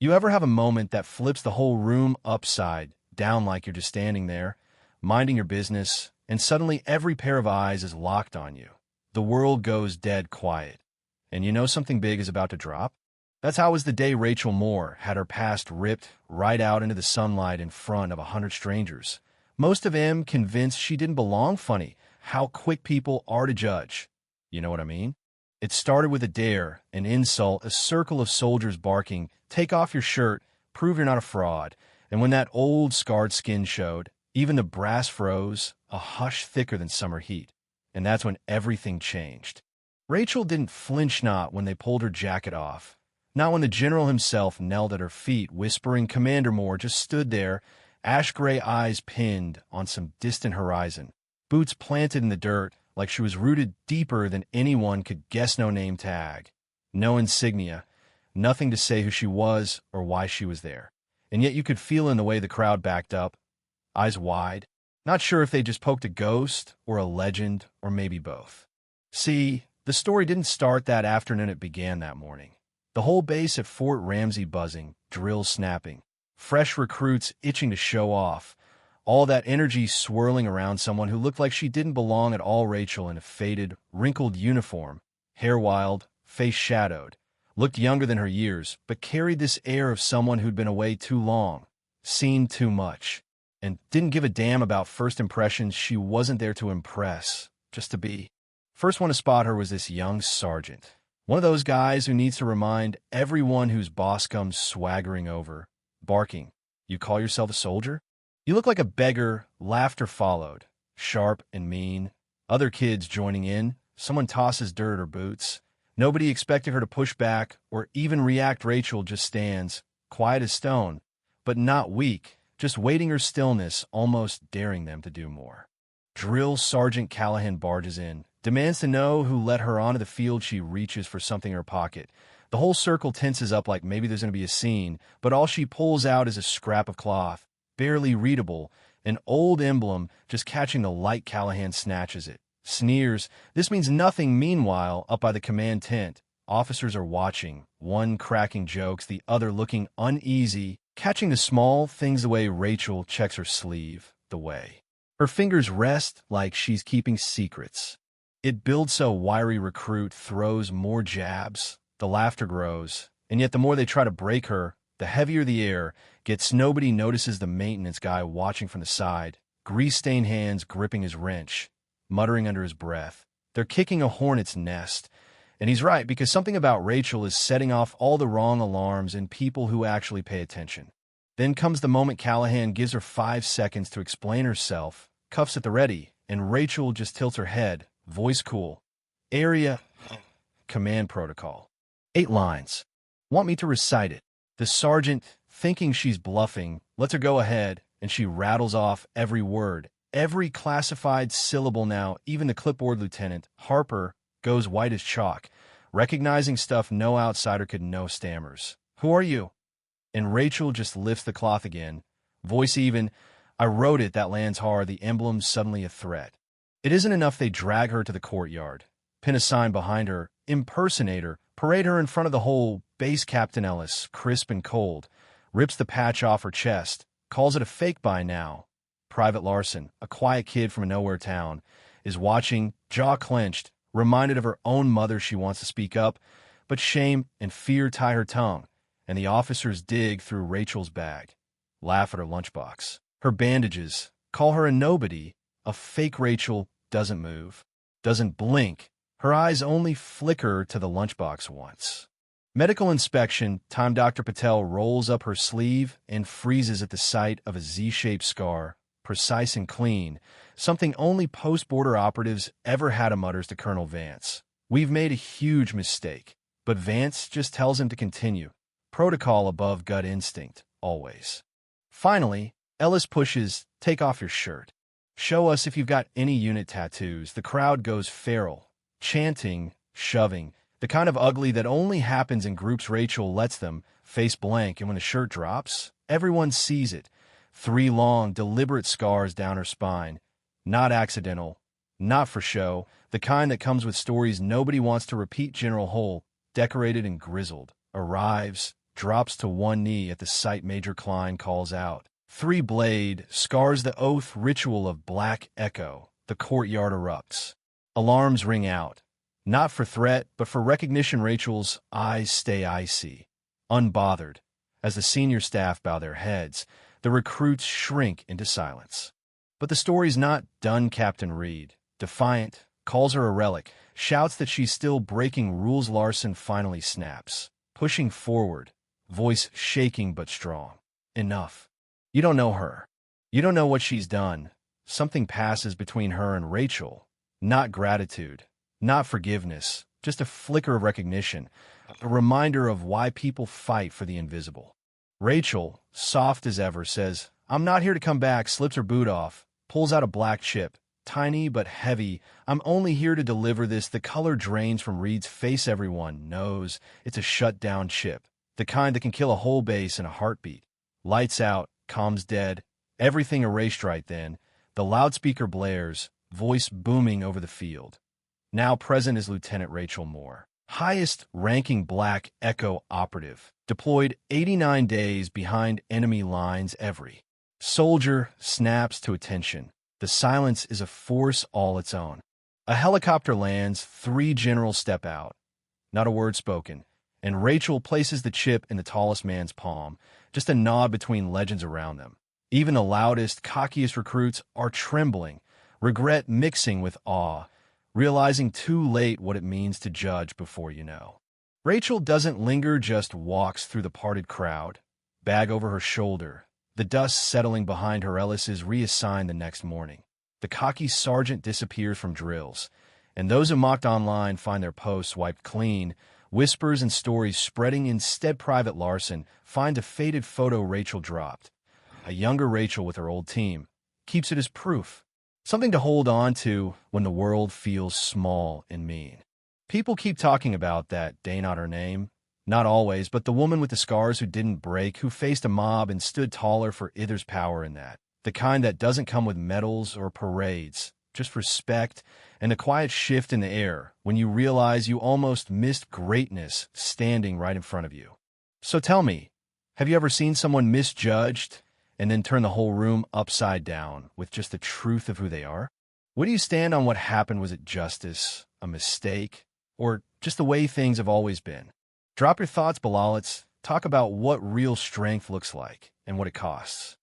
You ever have a moment that flips the whole room upside down like you're just standing there, minding your business, and suddenly every pair of eyes is locked on you? The world goes dead quiet, and you know something big is about to drop? That's how it was the day Rachel Moore had her past ripped right out into the sunlight in front of 100 strangers. Most of them convinced she didn't belong. Funny how quick people are to judge. You know what I mean? It started with a dare, an insult, a circle of soldiers barking, "Take off your shirt, prove you're not a fraud." And when that old scarred skin showed, even the brass froze, a hush thicker than summer heat. And that's when everything changed. Rachel didn't flinch not when they pulled her jacket off. Not when the general himself knelt at her feet, whispering, "Commander Moore," just stood there, ash-gray eyes pinned on some distant horizon, boots planted in the dirt like she was rooted deeper than anyone could guess. No name tag, no insignia, nothing to say who she was or why she was there. And yet you could feel in the way the crowd backed up, eyes wide, not sure if they just poked a ghost or a legend or maybe both. See, the story didn't start that afternoon, it began that morning. The whole base at Fort Ramsey buzzing, drills snapping, fresh recruits itching to show off, all that energy swirling around someone who looked like she didn't belong at all. Rachel in a faded, wrinkled uniform, hair wild, face shadowed, looked younger than her years, but carried this air of someone who'd been away too long, seen too much, and didn't give a damn about first impressions. She wasn't there to impress, just to be. First one to spot her was this young sergeant. One of those guys who needs to remind everyone whose boss comes swaggering over, barking, "You call yourself a soldier? You look like a beggar." Laughter followed, sharp and mean. Other kids joining in. Someone tosses dirt or boots. Nobody expected her to push back or even react. Rachel just stands, quiet as stone, but not weak, just waiting her stillness, almost daring them to do more. Drill Sergeant Callahan barges in, demands to know who let her onto the field. She reaches for something in her pocket. The whole circle tenses up like maybe there's going to be a scene, but all she pulls out is a scrap of cloth, barely readable, an old emblem just catching the light. Callahan snatches it, sneers. This means nothing. Meanwhile, up by the command tent, officers are watching, one cracking jokes, the other looking uneasy, catching the small things. The way Rachel checks her sleeve, the way her fingers rest like she's keeping secrets. It builds so wiry recruit throws more jabs. The laughter grows, and yet the more they try to break her, the heavier the air gets. Nobody notices the maintenance guy watching from the side, grease-stained hands gripping his wrench, muttering under his breath. They're kicking a hornet's nest. And he's right, because something about Rachel is setting off all the wrong alarms in people who actually pay attention. Then comes the moment Callahan gives her 5 seconds to explain herself, cuffs at the ready, and Rachel just tilts her head, voice cool. "Area command protocol. 8 lines. Want me to recite it?" The sergeant, thinking she's bluffing, lets her go ahead, and she rattles off every word, every classified syllable. Now, even the clipboard lieutenant, Harper, goes white as chalk, recognizing stuff no outsider could know. Stammers, "Who are you?" And Rachel just lifts the cloth again, voice even. "I wrote it." That lands hard. The emblem's suddenly a threat. It isn't enough they drag her to the courtyard, pin a sign behind her, impersonate her, parade her in front of the whole base. Captain Ellis, crisp and cold, rips the patch off her chest, calls it a fake. By now, Private Larson, a quiet kid from a nowhere town, is watching, jaw clenched, reminded of her own mother. She wants to speak up, but shame and fear tie her tongue, and the officers dig through Rachel's bag, laugh at her lunchbox, her bandages, call her a nobody, a fake. Rachel doesn't move, doesn't blink. Her eyes only flicker to the lunchbox once. Medical inspection time. Dr. Patel rolls up her sleeve and freezes at the sight of a Z-shaped scar, precise and clean, something only post-border operatives ever had. Mutters to Colonel Vance, "We've made a huge mistake." But Vance just tells him to continue. Protocol above gut instinct, always. Finally, Ellis pushes, "Take off your shirt. Show us if you've got any unit tattoos." The crowd goes feral, chanting, shoving, the kind of ugly that only happens in groups. Rachel lets them, face blank, and when the shirt drops, everyone sees it. 3 long, deliberate scars down her spine. Not accidental, not for show, the kind that comes with stories nobody wants to repeat. General Hull, decorated and grizzled, arrives, drops to one knee at the sight Major Klein calls out. Three-blade scars the oath ritual of black echo. The courtyard erupts. Alarms ring out. Not for threat, but for recognition. Rachel's eyes stay icy, unbothered. As the senior staff bow their heads, the recruits shrink into silence. But the story's not done. Captain Reed, defiant, calls her a relic, shouts that she's still breaking rules. Larson finally snaps, pushing forward, voice shaking but strong. Enough. You don't know her. You don't know what she's done. Something passes between her and Rachel. Not gratitude, not forgiveness, just a flicker of recognition, a reminder of why people fight for the invisible. Rachel, soft as ever, says, "I'm not here to come back," slips her boot off, pulls out a black chip, tiny but heavy. "I'm only here to deliver this." The color drains from Reed's face. Everyone knows it's a shut-down chip, the kind that can kill a whole base in a heartbeat. Lights out, comms dead, everything erased right then. The loudspeaker blares, voice booming over the field. Now present is Lieutenant Rachel Moore, highest-ranking Black Echo operative, deployed 89 days behind enemy lines. Every soldier snaps to attention. The silence is a force all its own. A helicopter lands, 3 generals step out. Not a word spoken, and Rachel places the chip in the tallest man's palm, just a nod between legends around them. Even the loudest, cockiest recruits are trembling, regret mixing with awe, realizing too late what it means to judge before you know. Rachel doesn't linger, just walks through the parted crowd, bag over her shoulder, the dust settling behind her. Ellis is reassigned the next morning. The cocky sergeant disappears from drills, and those who mocked online find their posts wiped clean, whispers and stories spreading. Instead, Private Larson finds a faded photo Rachel dropped. A younger Rachel with her old team, keeps it as proof. Something to hold on to when the world feels small and mean. People keep talking about that day, not her name. Not always, but the woman with the scars who didn't break, who faced a mob and stood taller for there's power in that. The kind that doesn't come with medals or parades, just respect and a quiet shift in the air when you realize you almost missed greatness standing right in front of you. So tell me, have you ever seen someone misjudged and then turn the whole room upside down with just the truth of who they are? Where do you stand on what happened? Was it justice, a mistake, or just the way things have always been? Drop your thoughts below. Let's talk about what real strength looks like and what it costs.